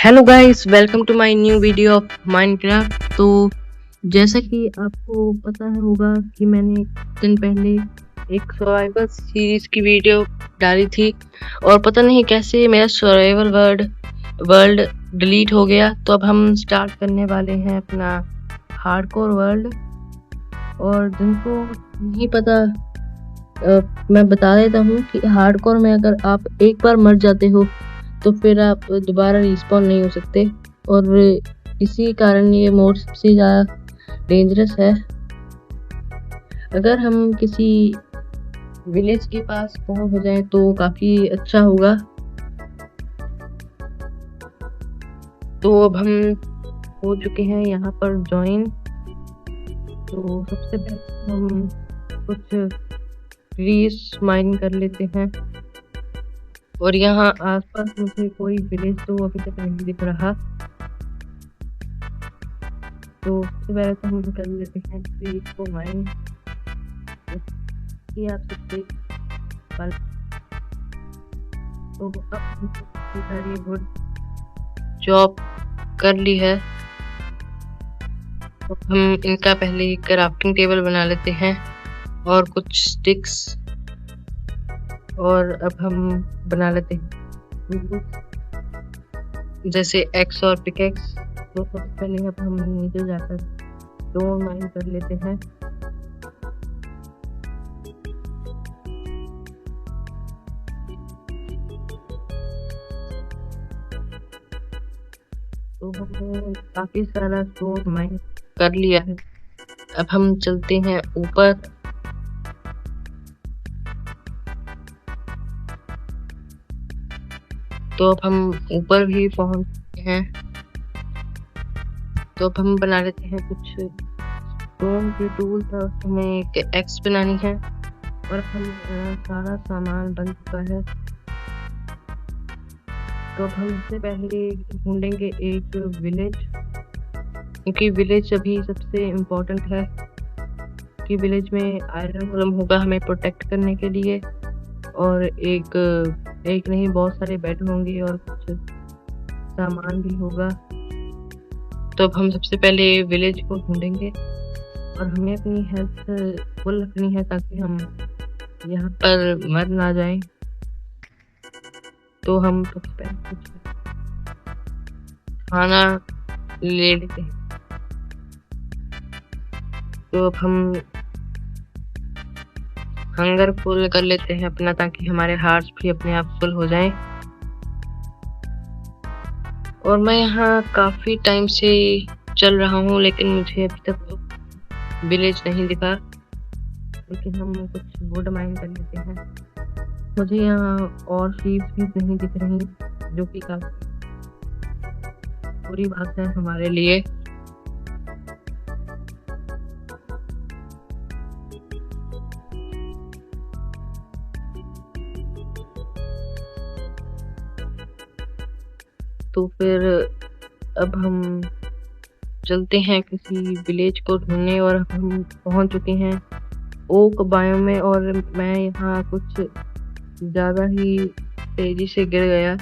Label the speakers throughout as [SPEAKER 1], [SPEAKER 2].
[SPEAKER 1] Hello guys, welcome to my new video of Minecraft. तो जैसा कि आपको पता होगा कि मैंने कुछ दिन पहले एक सर्वाइवल सीरीज की वीडियो डाली थी और पता नहीं कैसे मेरा सर्वाइवल वर्ल्ड डिलीट हो गया। तो अब हम स्टार्ट करने वाले हैं अपना हार्डकोर वर्ल्ड। और जिनको नहीं पता मैं बता देता हूँ कि हार्डकोर में अगर आप एक बार मर जाते हो तो फिर आप दोबारा रिस्पॉन नहीं हो सकते और इसी कारण ये मोड सबसे ज़्यादा डेंजरस है। अगर हम किसी विलेज के पास पहुंच हो जाए तो काफ़ी अच्छा होगा। तो अब हम हो चुके हैं यहाँ पर ज्वाइन। तो सबसे पहले हम कुछ ट्रीज माइन कर लेते हैं और यहाँ आसपास मुझे कोई विलेज तो अभी तक नहीं दिख रहा। तो सबसे पहले तो हम कर लेते हैं ट्रीज को माइन कि आप सकते पल। तो अब हम सारी वुड चॉप कर ली है। तो हम इनका पहले क्राफ्टिंग टेबल बना लेते हैं और कुछ स्टिक्स, और अब हम बना लेते हैं जैसे एक्स और पिकेक्स। तो सबसे पहले अब हम नीचे जाकर स्टोन माइन कर लेते हैं। तो हमने काफी सारा स्टोन माइन कर लिया है। अब हम चलते हैं ऊपर। तो अब हम ऊपर भी पहुंच चुके हैं। तो अब हम बना लेते हैं कुछ स्टोन के टूल। तो हमें एक एक्स बनानी है और हम सारा सामान बन चुका है। तो अब हम सबसे पहले ढूंढेंगे एक विलेज, क्योंकि विलेज अभी सबसे इम्पोर्टेंट है कि विलेज में आयरन गोलम होगा हमें प्रोटेक्ट करने के लिए, और एक नहीं बहुत सारे बेड होंगे और कुछ सामान भी होगा। तो अब हम सबसे पहले विलेज को ढूंढेंगे और हमें अपनी हेल्थ फुल रखनी है ताकि हम यहाँ पर मर ना जाएं। तो हम सबसे पहले कुछ खाना ले लेते हैं। तो अब हम हंगर फुल कर लेते हैं अपना, ताकि हमारे हार्ट्स भी अपने आप फुल हो जाएं। और मैं यहाँ काफी टाइम से चल रहा हूँ लेकिन मुझे अभी तक विलेज नहीं दिखा। लेकिन हम कुछ वुड माइन कर लेते हैं। मुझे यहाँ और शीप्स भी नहीं दिख रही, जो कि काफी बुरी बात है हमारे लिए। तो फिर अब हम चलते हैं किसी विलेज को ढूंढने और हम पहुंच चुके हैं ओक बायोम में। और मैं यहाँ कुछ ज़्यादा ही तेजी से गिर गया।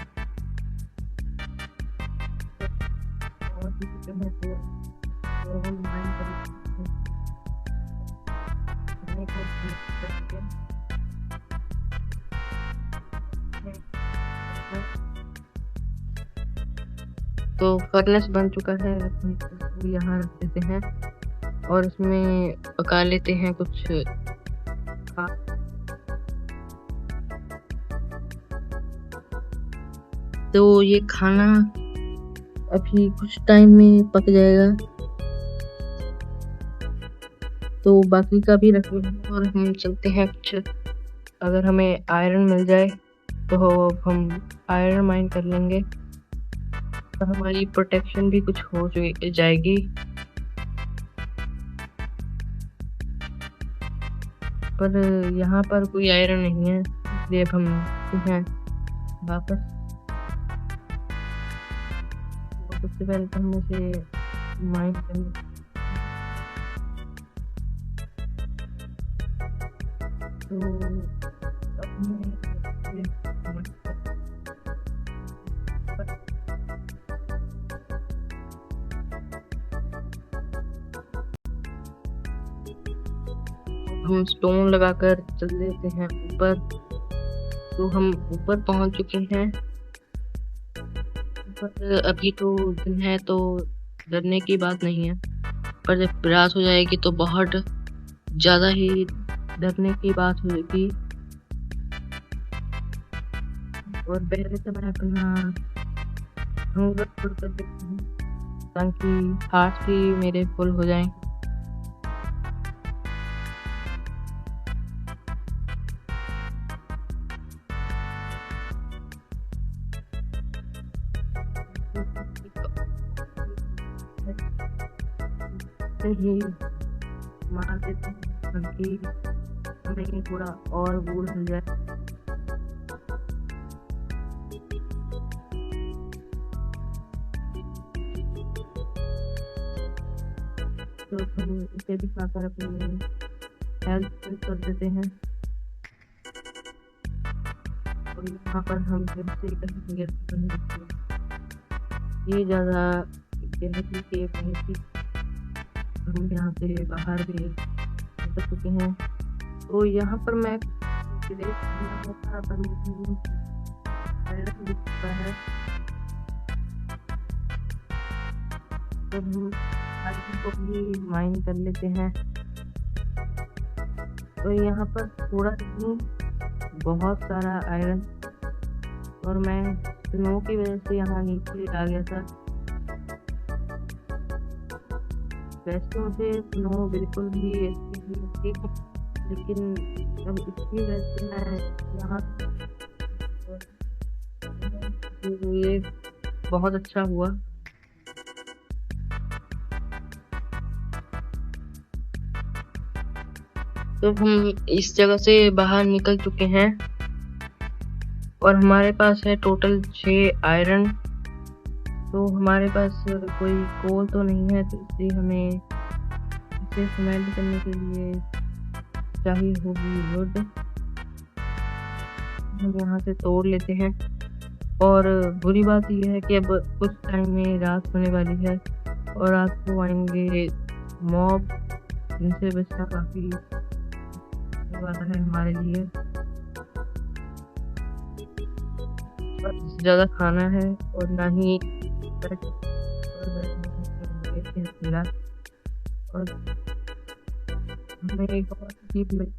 [SPEAKER 1] तो फर्नेस बन चुका है, हम यहाँ रख देते हैं और इसमें पका लेते हैं कुछ तो ये खाना अभी कुछ टाइम में पक जाएगा। तो बाकी का भी रख लेंगे और हम चलते हैं कुछ, अगर हमें आयरन मिल जाए तो हम आयरन माइन कर लेंगे, तो हमारी प्रोटेक्शन भी कुछ हो जाएगी। पर यहाँ पर कोई आयरन नहीं है, इसलिए अब हम हैं वापस। सबसे पहले तो हम उसे माइन करेंगे। तो हम स्टोन लगाकर चल देते हैं ऊपर। तो हम ऊपर पहुंच चुके हैं। ऊपर अभी तो दिन है तो डरने की बात नहीं है, पर जब रात हो जाएगी तो बहुत ज़्यादा ही डरने की बात होगी। और पहले से मैं अपना हंगर फुल कर देती हूँ ताकि हार्ट भी मेरे फुल हो जाएं। ही मार देते हैं ताकि हमें थोड़ा और वूल मिल जाए। तो हम इसे भी खाकर अपनी हेल्थ कर देते हैं। और यहाँ पर हम फिर से करेंगे ये ज़्यादा गहरी के बहुत हम यहाँ से बाहर भी निकल चुके हैं। तो यहाँ पर मैं है तो हम आइरन को भी माइन कर लेते हैं। तो यहाँ पर थोड़ा नहीं बहुत सारा आयरन, और मैं स्नो की वजह से यहाँ नीचे आ गया था। वैसे मुझे स्नो बिल्कुल भी अच्छी नहीं लगती, लेकिन अब इसकी वजह से मैं यहाँ तो ये बहुत अच्छा हुआ। तो हम इस जगह से बाहर निकल चुके हैं और हमारे पास है टोटल 6 आयरन। तो हमारे पास कोई कोल तो नहीं है, तो इसलिए हमें इसे स्मेल्ट करने के लिए चाहिए होगी वुड। हम यहाँ से तोड़ लेते हैं। और बुरी बात यह है कि अब कुछ टाइम में रात होने वाली है और रात को आएंगे मॉब, जिनसे बचना काफ़ी बात है हमारे लिए। ज़्यादा खाना है और ना ही मिला, और हमें एक और चीज मिली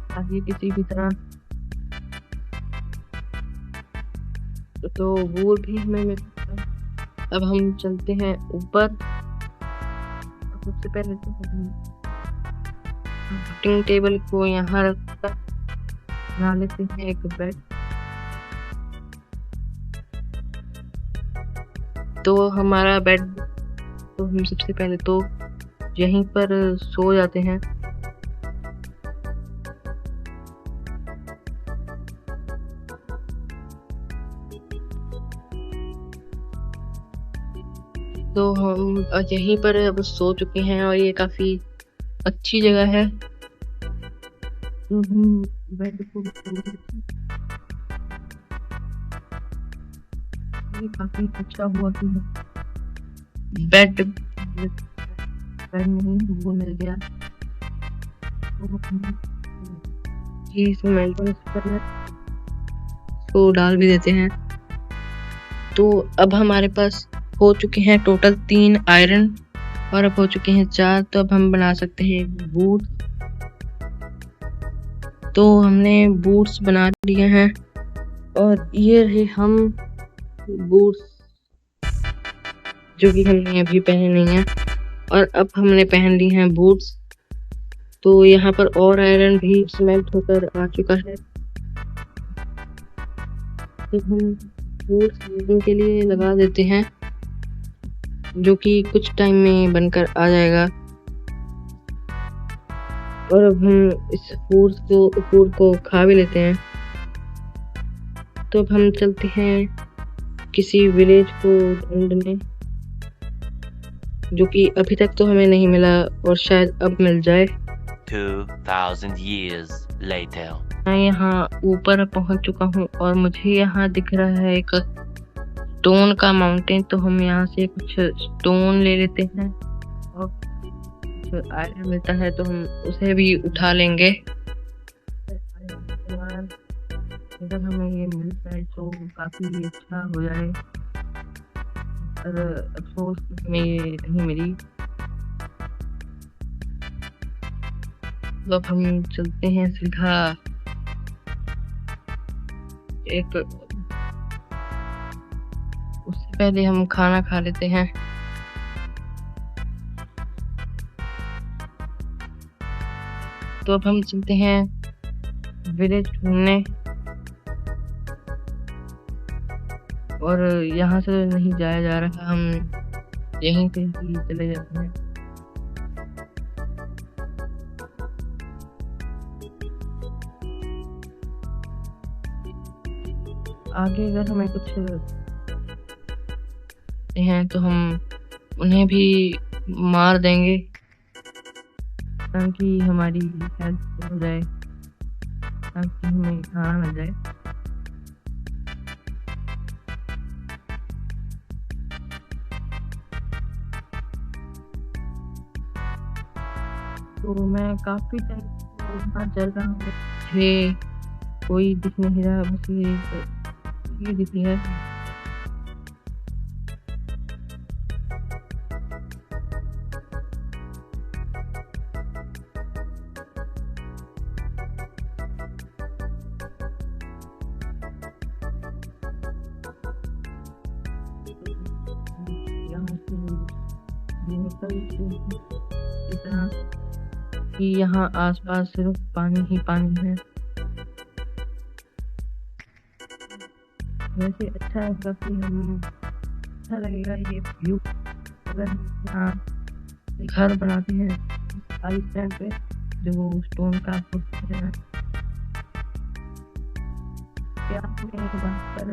[SPEAKER 1] ताकि किसी भी तरह तो वो भी हमें मिल सकता है। अब हम चलते हैं ऊपर। सबसे पहले तो कटिंग टेबल को यहाँ रखकर बना लेते हैं एक बेड। तो हमारा बेड, तो हम सबसे पहले तो यहीं पर सो जाते हैं। तो हम यहीं पर अब सो चुके हैं और ये काफ़ी अच्छी जगह है। तो हम बेड को ये काफ़ी अच्छा हुआ कि बेड नहीं वो मिल गया। तो डाल भी देते हैं। तो अब हमारे पास हो चुके हैं टोटल 3 आयरन और अब हो चुके हैं 4। तो अब हम बना सकते हैं बूट। तो हमने बूट्स बना लिए हैं और ये रहे हम बूट्स, जो कि हमने अभी पहने नहीं है, और अब हमने पहन ली हैं बूट्स। तो यहाँ पर और आयरन भी स्मेल्ट होकर आ चुका है। तो हम बूट्स यूजिंग के लिए लगा देते हैं, जो कि कुछ टाइम में बनकर आ जाएगा। और अब हम इस फूड को खा भी लेते हैं। तो अब हम चलते हैं किसी विलेज को ढूंढने, जो कि अभी तक तो हमें नहीं मिला और शायद अब मिल जाए।
[SPEAKER 2] 2000 years later.
[SPEAKER 1] मैं यहाँ ऊपर पहुँच चुका हूँ और मुझे यहाँ दिख रहा है एक स्टोन का माउंटेन, तो हम यहाँ से कुछ स्टोन ले लेते हैं और कुछ आयरन मिलता है तो हम उसे भी उठा लेंगे। अगर हमें ये मिल जाए तो काफी अच्छा हो जाए, पर अफसोस हमें ये नहीं मिली। तो अब हम चलते हैं सीधा उससे पहले हम खाना खा लेते हैं। तो अब हम चलते हैं विलेज ढूंढने, और यहाँ से नहीं जाया जा रहा, हम यहीं से ही चले जाते हैं। आगे अगर हमें कुछ हैं तो हम उन्हें भी मार देंगे ताकि हमारी हेल्प हो जाए, ताकि हमें खाना मिल जाए। तो मैं काफी टाइम चल रहा हूँ, मुझे कोई दिख नहीं रहा, बस ये दिख रही है। कि यहाँ आसपास सिर्फ पानी ही पानी है। वैसे अच्छा है, काफी हम अच्छा लगेगा ये व्यू अगर यहाँ घर बनाते हैं आइसलैंड पे, जो स्टोन का है। क्या हमें एक बात पर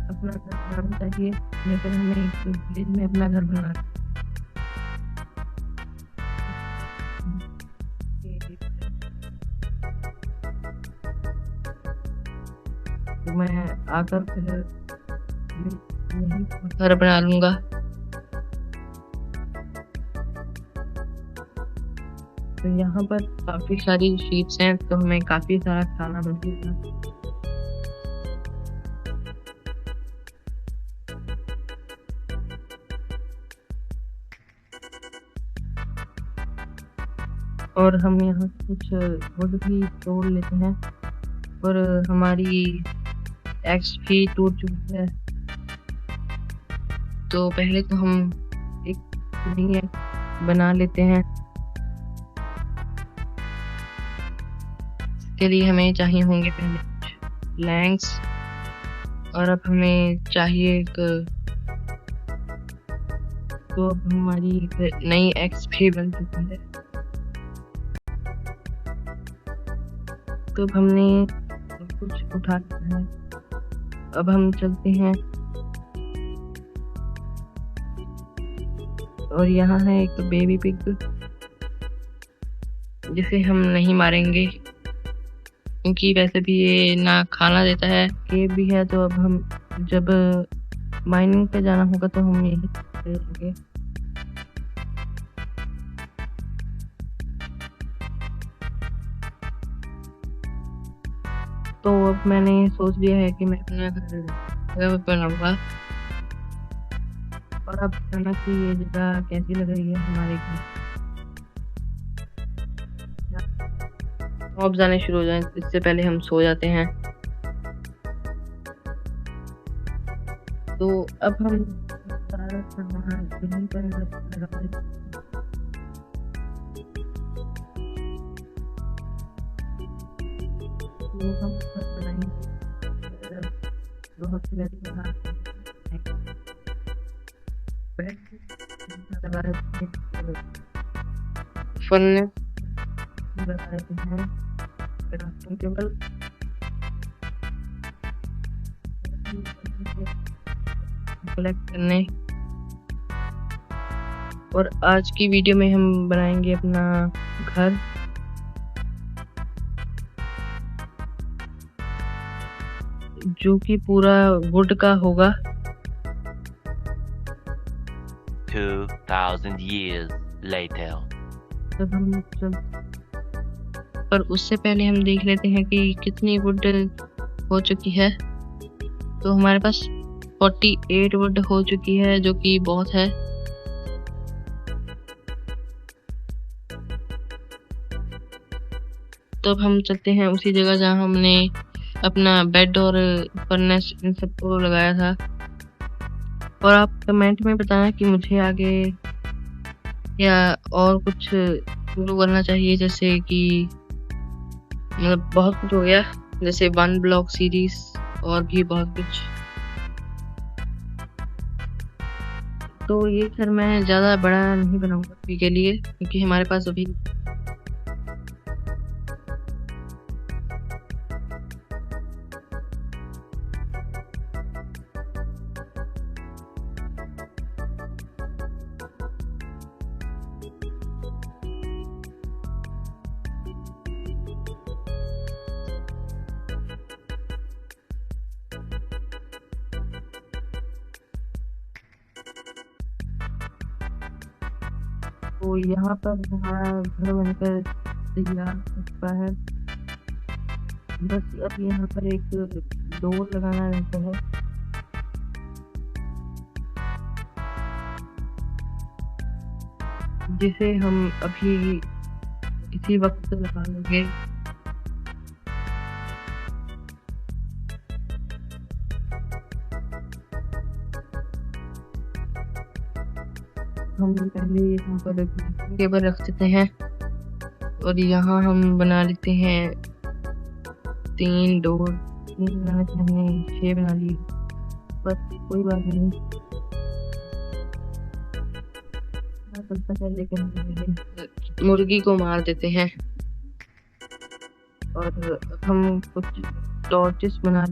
[SPEAKER 1] अपना घर बनाना चाहिए या फिर हमें एक विलेज में अपना घर बनाना चाहिए? तो मैं आकर फिर घर बना लूंगा। तो यहाँ पर काफी सारी शीप्स हैं, तो हमें काफी सारा खाना बचेगा। और हम यहाँ कुछ वुड भी तोड़ लेते हैं, और हमारी एक्स भी टूट चुकी है। तो पहले तो हम एक बना लेते हैं। इसके लिए हमें चाहिए होंगे पहले कुछ प्लैंक्स, और अब हमें चाहिए तो अब हमारी नई एक्स भी बन चुकी है। तो अब हमने कुछ उठा लिया है, अब हम चलते हैं। और यहाँ है एक बेबी पिग, जिसे हम नहीं मारेंगे क्योंकि वैसे भी ये ना खाना देता है। केव भी है, तो अब हम जब माइनिंग पे जाना होगा तो हम यही करेंगे। तो अब मैंने सोच लिया है कि मैं अपना घर बनाऊंगा, और अब बताना कि ये जगह कैसी लग रही है हमारे घर। अब जाने शुरू हो जाए, इससे पहले हम सो जाते हैं। तो अब हम सारा सामान यहीं पर लगा देते हैं। तो हम बनाएंगे बहुत सी फन बताते हैं टेबल। कलेक्ट करने, और आज की वीडियो में हम बनाएंगे अपना घर। जो कि पूरा वुड का होगा।
[SPEAKER 2] 2,000 years later.
[SPEAKER 1] तब हम चल पर उससे पहले हम देख लेते हैं कि कितनी वुड हो चुकी है। तो हमारे पास 48 वुड हो चुकी है, जो कि बहुत है। तो अब हम चलते हैं उसी जगह जहाँ हमने अपना बेड और फर्नेस इन सबको लगाया था। और आप कमेंट में बताना कि मुझे आगे या और कुछ शुरू करना चाहिए, जैसे कि मतलब बहुत कुछ हो गया, जैसे 1 ब्लॉक सीरीज और भी बहुत कुछ। तो ये घर मैं ज़्यादा बड़ा नहीं बनाऊंगा अभी के लिए, क्योंकि हमारे पास अभी तो यहाँ पर हमारा घर बनकर तैयार हो चुका है। बस अब यहाँ पर एक डोर लगाना रहता है। जिसे हम अभी इसी वक्त लगा लेंगे। हम पहले यहाँ पर टेबल रख देते हैं और यहाँ हम बना लेते हैं 3 डोर। 3 बनाना चाहिए, 6 बना लिए, बस कोई बात नहीं। लेकिन मुर्गी को मार देते हैं और हम कुछ टॉर्चेस बना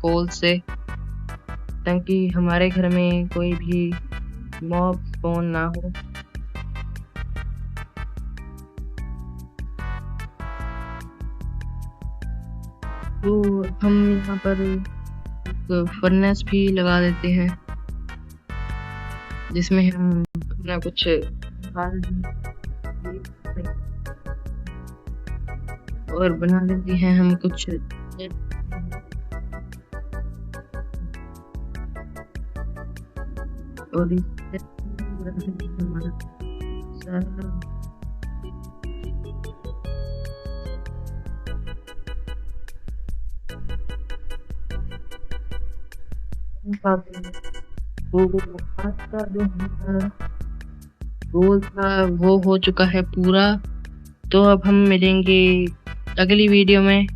[SPEAKER 1] कोल से, ताकि हमारे घर में कोई भी मॉब स्पॉन ना हो। तो हम यहाँ पर फर्नेस भी लगा देते हैं, जिसमें हम अपना कुछ और बना लेते हैं हम कुछ और का जो गोल था वो हो चुका है पूरा। तो अब हम मिलेंगे अगली वीडियो में,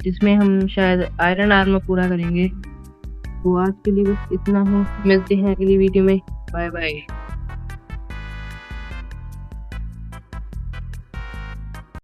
[SPEAKER 1] जिसमें हम शायद आयरन आर्मर पूरा करेंगे। तो आज के लिए बस इतना ही, मिलते हैं अगली वीडियो में। Bye bye.